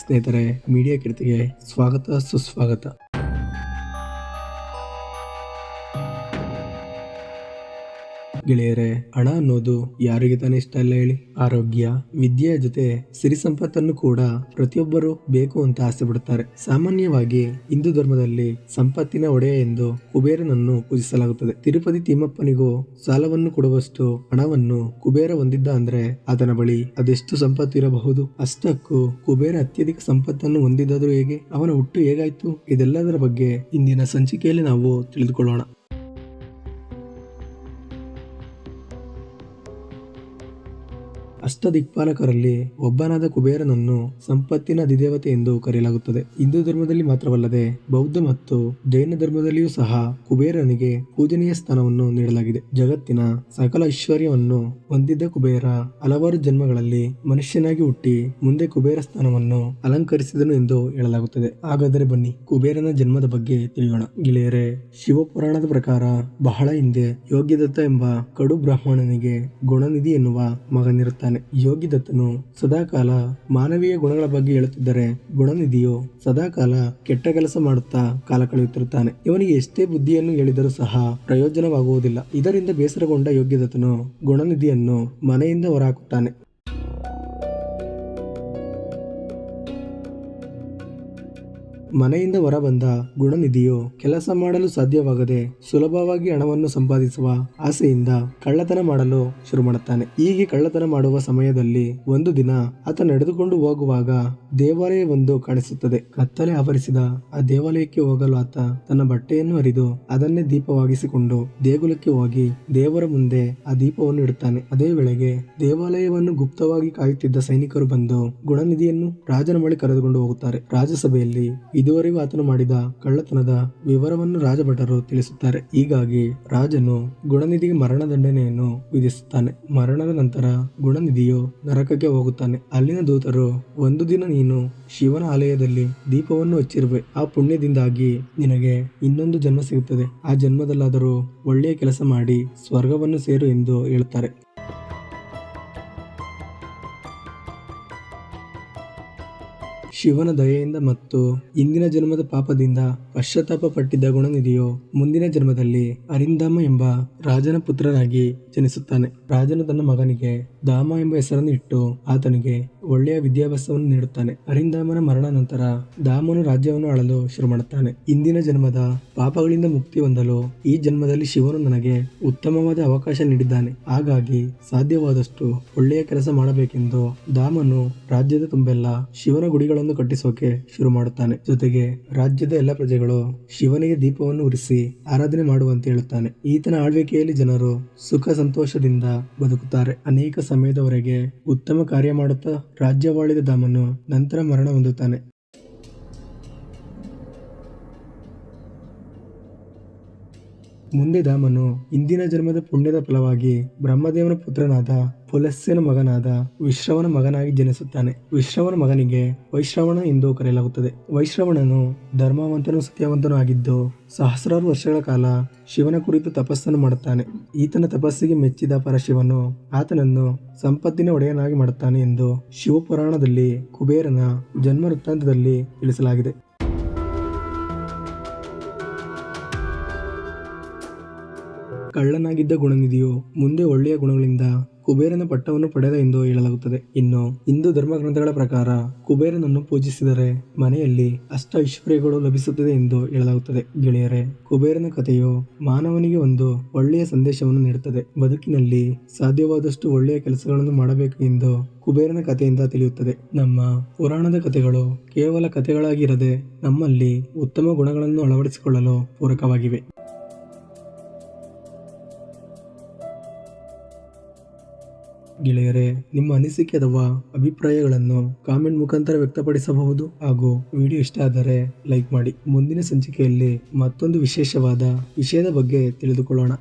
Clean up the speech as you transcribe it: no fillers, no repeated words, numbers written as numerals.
ಸ್ನೇಹಿತರೆ, ಮೀಡಿಯಾ ಕೀರ್ತಿಗೆ ಸ್ವಾಗತ ಸುಸ್ವಾಗತ. ಗೆಳೆಯರೆ, ಹಣ ಅನ್ನೋದು ಯಾರಿಗೆ ತಾನೇ ಇಷ್ಟ ಇಲ್ಲ ಹೇಳಿ. ಆರೋಗ್ಯ, ವಿದ್ಯೆಯ ಜೊತೆ ಸಿರಿ ಸಂಪತ್ತನ್ನು ಕೂಡ ಪ್ರತಿಯೊಬ್ಬರು ಬೇಕು ಅಂತ ಆಸೆ ಪಡುತ್ತಾರೆ. ಸಾಮಾನ್ಯವಾಗಿ ಹಿಂದೂ ಧರ್ಮದಲ್ಲಿ ಸಂಪತ್ತಿನ ಒಡೆಯ ಎಂದು ಕುಬೇರನನ್ನು ಪೂಜಿಸಲಾಗುತ್ತದೆ. ತಿರುಪತಿ ತಿಮ್ಮಪ್ಪನಿಗೂ ಸಾಲವನ್ನು ಕೊಡುವಷ್ಟು ಹಣವನ್ನು ಕುಬೇರ ಹೊಂದಿದ್ದ ಅಂದ್ರೆ ಆತನ ಬಳಿ ಅದೆಷ್ಟು ಸಂಪತ್ತು ಇರಬಹುದು. ಅಷ್ಟಕ್ಕೂ ಕುಬೇರ ಅತ್ಯಧಿಕ ಸಂಪತ್ತನ್ನು ಹೊಂದಿದ್ದಾದ್ರೂ ಹೇಗೆ, ಅವನ ಹುಟ್ಟು ಹೇಗಾಯ್ತು, ಇದೆಲ್ಲದರ ಬಗ್ಗೆ ಇಂದಿನ ಸಂಚಿಕೆಯಲ್ಲಿ ನಾವು ತಿಳಿದುಕೊಳ್ಳೋಣ. ಅಷ್ಟದಿಕ್ಪಾಲಕರಲ್ಲಿ ಒಬ್ಬನಾದ ಕುಬೇರನನ್ನು ಸಂಪತ್ತಿನ ಅಧಿದೇವತೆ ಎಂದು ಕರೆಯಲಾಗುತ್ತದೆ. ಹಿಂದೂ ಧರ್ಮದಲ್ಲಿ ಮಾತ್ರವಲ್ಲದೆ ಬೌದ್ಧ ಮತ್ತು ಜೈನ ಧರ್ಮದಲ್ಲಿಯೂ ಸಹ ಕುಬೇರನಿಗೆ ಪೂಜನೀಯ ಸ್ಥಾನವನ್ನು ನೀಡಲಾಗಿದೆ. ಜಗತ್ತಿನ ಸಕಲ ಐಶ್ವರ್ಯವನ್ನು ಹೊಂದಿದ್ದ ಕುಬೇರ ಹಲವಾರು ಜನ್ಮಗಳಲ್ಲಿ ಮನುಷ್ಯನಾಗಿ ಹುಟ್ಟಿ ಮುಂದೆ ಕುಬೇರ ಸ್ಥಾನವನ್ನು ಅಲಂಕರಿಸಿದನು ಎಂದು ಹೇಳಲಾಗುತ್ತದೆ. ಹಾಗಾದರೆ ಬನ್ನಿ ಕುಬೇರನ ಜನ್ಮದ ಬಗ್ಗೆ ತಿಳಿಯೋಣ. ಗೆಳೆಯರೆ, ಶಿವಪುರಾಣದ ಪ್ರಕಾರ ಬಹಳ ಹಿಂದೆ ಯೋಗ್ಯದತ್ತ ಎಂಬ ಕಡು ಬ್ರಾಹ್ಮಣನಿಗೆ ಗುಣನಿಧಿ ಎನ್ನುವ ಮಗನಿರುತ್ತಾನೆ. ಯೋಗಿದತ್ತನು ಸದಾಕಾಲ ಮಾನವೀಯ ಗುಣಗಳ ಬಗ್ಗೆ ಹೇಳುತ್ತಿದ್ದರೆ ಗುಣನಿಧಿಯು ಸದಾಕಾಲ ಕೆಟ್ಟ ಕೆಲಸ ಮಾಡುತ್ತಾ ಕಾಲ ಕಳೆಯುತ್ತಿರುತ್ತಾನೆ. ಇವನಿಗೆ ಎಷ್ಟೇ ಬುದ್ಧಿಯನ್ನು ಹೇಳಿದರೂ ಸಹ ಪ್ರಯೋಜನವಾಗುವುದಿಲ್ಲ. ಇದರಿಂದ ಬೇಸರಗೊಂಡ ಯೋಗ್ಯದತ್ತನು ಗುಣನಿಧಿಯನ್ನು ಮನೆಯಿಂದ ಹೊರಹಾಕುತ್ತಾನೆ. ಮನೆಯಿಂದ ಹೊರಬಂದ ಗುಣನಿಧಿಯು ಕೆಲಸ ಮಾಡಲು ಸಾಧ್ಯವಾಗದೆ ಸುಲಭವಾಗಿ ಹಣವನ್ನು ಸಂಪಾದಿಸುವ ಆಸೆಯಿಂದ ಕಳ್ಳತನ ಮಾಡಲು ಶುರು ಮಾಡುತ್ತಾನೆ. ಹೀಗೆ ಕಳ್ಳತನ ಮಾಡುವ ಸಮಯದಲ್ಲಿ ಒಂದು ದಿನ ಆತ ನಡೆದುಕೊಂಡು ಹೋಗುವಾಗ ದೇವಾಲಯವೊಂದು ಕಾಣಿಸುತ್ತದೆ. ಕತ್ತಲೆ ಆವರಿಸಿದ ಆ ದೇವಾಲಯಕ್ಕೆ ಹೋಗಲು ಆತ ತನ್ನ ಬಟ್ಟೆಯನ್ನು ಹರಿದು ಅದನ್ನೇ ದೀಪವಾಗಿಸಿಕೊಂಡು ದೇಗುಲಕ್ಕೆ ಹೋಗಿ ದೇವರ ಮುಂದೆ ಆ ದೀಪವನ್ನು ಇಡುತ್ತಾನೆ. ಅದೇ ವೇಳೆಗೆ ದೇವಾಲಯವನ್ನು ಗುಪ್ತವಾಗಿ ಕಾಯುತ್ತಿದ್ದ ಸೈನಿಕರು ಬಂದು ಗುಣನಿಧಿಯನ್ನು ರಾಜನ ಬಳಿ ಕರೆದುಕೊಂಡು ಹೋಗುತ್ತಾರೆ. ರಾಜಸಭೆಯಲ್ಲಿ ಇದುವರೆಗೂ ಆತನು ಮಾಡಿದ ಕಳ್ಳತನದ ವಿವರವನ್ನು ರಾಜಭಟರು ತಿಳಿಸುತ್ತಾರೆ. ಹೀಗಾಗಿ ರಾಜನು ಗುಣನಿಧಿಗೆ ಮರಣದಂಡನೆಯನ್ನು ವಿಧಿಸುತ್ತಾನೆ. ಮರಣದ ನಂತರ ಗುಣನಿಧಿಯು ನರಕಕ್ಕೆ ಹೋಗುತ್ತಾನೆ. ಅಲ್ಲಿನ ದೂತರು, ಒಂದು ದಿನ ನೀನು ಶಿವನ ಆಲಯದಲ್ಲಿ ದೀಪವನ್ನು ಹಚ್ಚಿರುವೆ, ಆ ಪುಣ್ಯದಿಂದಾಗಿ ನಿನಗೆ ಇನ್ನೊಂದು ಜನ್ಮ ಸಿಗುತ್ತದೆ, ಆ ಜನ್ಮದಲ್ಲಾದರೂ ಒಳ್ಳೆಯ ಕೆಲಸ ಮಾಡಿ ಸ್ವರ್ಗವನ್ನು ಸೇರು ಎಂದು ಹೇಳುತ್ತಾರೆ. ಶಿವನ ದಯೆಯಿಂದ ಮತ್ತು ಇಂದಿನ ಜನ್ಮದ ಪಾಪದಿಂದ ಪಶ್ಚಾತ್ತಾಪ ಪಟ್ಟಿದ್ದ ಗುಣನಿಧಿಯು ಮುಂದಿನ ಜನ್ಮದಲ್ಲಿ ಅರಿಂದಾಮ ಎಂಬ ರಾಜನ ಪುತ್ರನಾಗಿ ಜನಿಸುತ್ತಾನೆ. ರಾಜನು ತನ್ನ ಮಗನಿಗೆ ದಾಮ ಎಂಬ ಹೆಸರನ್ನು ಇಟ್ಟು ಆತನಿಗೆ ಒಳ್ಳೆಯ ವಿದ್ಯಾಭ್ಯಾಸವನ್ನು ನೀಡುತ್ತಾನೆ. ಅರಿಂದಾಮನ ಮರಣ ನಂತರ ದಾಮನು ರಾಜ್ಯವನ್ನು ಆಳಲು ಶುರು ಮಾಡುತ್ತಾನೆ. ಇಂದಿನ ಜನ್ಮದ ಪಾಪಗಳಿಂದ ಮುಕ್ತಿ ಹೊಂದಲು ಈ ಜನ್ಮದಲ್ಲಿ ಶಿವನು ನನಗೆ ಉತ್ತಮವಾದ ಅವಕಾಶ ನೀಡಿದ್ದಾನೆ, ಹಾಗಾಗಿ ಸಾಧ್ಯವಾದಷ್ಟು ಒಳ್ಳೆಯ ಕೆಲಸ ಮಾಡಬೇಕೆಂದು ದಾಮನು ರಾಜ್ಯದ ತುಂಬೆಲ್ಲ ಶಿವನ ಗುಡಿಗಳನ್ನು ಕಟ್ಟಿಸೋಕೆ ಶುರು ಮಾಡುತ್ತಾನೆ. ಜೊತೆಗೆ ರಾಜ್ಯದ ಎಲ್ಲ ಪ್ರಜೆಗಳು ಶಿವನಿಗೆ ದೀಪವನ್ನು ಉರಿಸಿ ಆರಾಧನೆ ಮಾಡುವಂತೆ ಹೇಳುತ್ತಾನೆ. ಈತನ ಆಳ್ವಿಕೆಯಲ್ಲಿ ಜನರು ಸುಖ ಸಂತೋಷದಿಂದ ಬದುಕುತ್ತಾರೆ. ಅನೇಕ ಸಮಯದವರೆಗೆ ಉತ್ತಮ ಕಾರ್ಯ ಮಾಡುತ್ತಾ ರಾಜ್ಯವಾಳಿದ ದಾಮನು ನಂತರ ಮರಣ ಹೊಂದುತ್ತಾನೆ. ಮುಂದೆ ದಾಮನು ಇಂದಿನ ಜನ್ಮದ ಪುಣ್ಯದ ಫಲವಾಗಿ ಬ್ರಹ್ಮದೇವನ ಪುತ್ರನಾದ ಪುಲಸ್ತ್ಯನ ಮಗನಾದ ವಿಶ್ರವನ ಮಗನಾಗಿ ಜನಿಸುತ್ತಾನೆ. ವಿಶ್ರವನ ಮಗನಿಗೆ ವೈಶ್ರವಣ ಎಂದು ಕರೆಯಲಾಗುತ್ತದೆ. ವೈಶ್ರವಣನು ಧರ್ಮವಂತನೂ ಸತ್ಯವಂತನೂ ಆಗಿದ್ದು ಸಹಸ್ರಾರು ವರ್ಷಗಳ ಕಾಲ ಶಿವನ ಕುರಿತು ತಪಸ್ಸನ್ನು ಮಾಡುತ್ತಾನೆ. ಈತನ ತಪಸ್ಸಿಗೆ ಮೆಚ್ಚಿದ ಪರಶಿವನು ಆತನನ್ನು ಸಂಪತ್ತಿನ ಒಡೆಯನಾಗಿ ಮಾಡುತ್ತಾನೆ ಎಂದು ಶಿವಪುರಾಣದಲ್ಲಿ ಕುಬೇರನ ಜನ್ಮ ವೃತ್ತಾಂತದಲ್ಲಿ ತಿಳಿಸಲಾಗಿದೆ. ಕಳ್ಳನಾಗಿದ್ದ ಗುಣನಿಧಿಯು ಮುಂದೆ ಒಳ್ಳೆಯ ಗುಣಗಳಿಂದ ಕುಬೇರನ ಪಟ್ಟವನ್ನು ಪಡೆದ ಎಂದು ಹೇಳಲಾಗುತ್ತದೆ. ಇನ್ನು ಹಿಂದೂ ಧರ್ಮ ಗ್ರಂಥಗಳ ಪ್ರಕಾರ ಕುಬೇರನನ್ನು ಪೂಜಿಸಿದರೆ ಮನೆಯಲ್ಲಿ ಅಷ್ಟ ಐಶ್ವರ್ಯಗಳು ಲಭಿಸುತ್ತದೆ ಎಂದು ಹೇಳಲಾಗುತ್ತದೆ. ಗೆಳೆಯರೆ, ಕುಬೇರನ ಕಥೆಯು ಮಾನವನಿಗೆ ಒಂದು ಒಳ್ಳೆಯ ಸಂದೇಶವನ್ನು ನೀಡುತ್ತದೆ. ಬದುಕಿನಲ್ಲಿ ಸಾಧ್ಯವಾದಷ್ಟು ಒಳ್ಳೆಯ ಕೆಲಸಗಳನ್ನು ಮಾಡಬೇಕು ಎಂದು ಕುಬೇರನ ಕಥೆಯಿಂದ ತಿಳಿಯುತ್ತದೆ. ನಮ್ಮ ಪುರಾಣದ ಕಥೆಗಳು ಕೇವಲ ಕಥೆಗಳಾಗಿರದೆ ನಮ್ಮಲ್ಲಿ ಉತ್ತಮ ಗುಣಗಳನ್ನು ಅಳವಡಿಸಿಕೊಳ್ಳಲು ಪೂರಕವಾಗಿವೆ. ಗೆಳೆಯರೆ, ನಿಮ್ಮ ಅನಿಸಿಕೆ ಅಥವಾ ಅಭಿಪ್ರಾಯಗಳನ್ನು ಕಾಮೆಂಟ್ ಮುಖಾಂತರ ವ್ಯಕ್ತಪಡಿಸಬಹುದು. ಹಾಗೂ ವಿಡಿಯೋ ಇಷ್ಟ ಆದರೆ ಲೈಕ್ ಮಾಡಿ. ಮುಂದಿನ ಸಂಚಿಕೆಯಲ್ಲಿ ಮತ್ತೊಂದು ವಿಶೇಷವಾದ ವಿಷಯದ ಬಗ್ಗೆ ತಿಳಿದುಕೊಳ್ಳೋಣ.